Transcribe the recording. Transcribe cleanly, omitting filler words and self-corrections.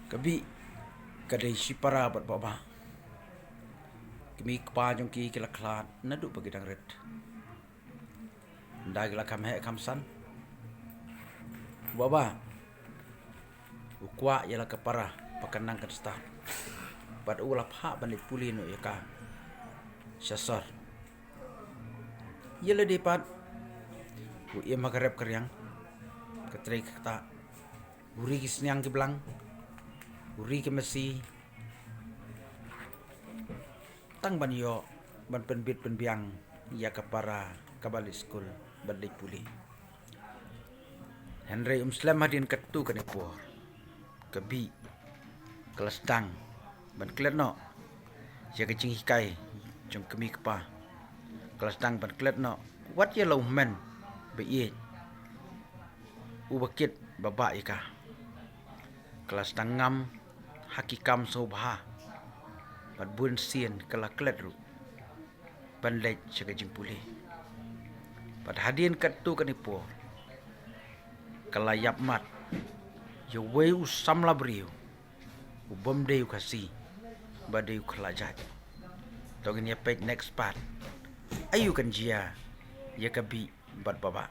Kabi kadai sipara bat baba. Kami kepajong ki kila klat nadu bagi dang red. Nda kila kam he kam san. Baba. Ukwa yala kepara pakanang kan sta. Bat ulap ha bandit puli no ya ka. Sasar. Yala depat. U ia magarep keryang. Ketrai kata. Uri kisnyang ke belang. Uri ke mesi. Tang ban yo ban penbit penbiang ya kepara kabali skul bandit puli. Henry Muslim hadin ketu ke nepor. Kebi kelas dang ban klet no. Ya kecing hikai jong kemi kepa. Kelas dang ban klet no. Wat ya lau men be ye. U bakit baba ika. Kelas dang ngam hakikam sngewbha. Ban bun sien kala klet ru. Ban lej sekejing puli. Ban hadin ketu ke nepor. Kala yap mat. Yo wei usam la brio. Ubom deu kasi. Badeu kelajat. Togin ya page next part. Ayu kan jia. Ya kabi bat baba.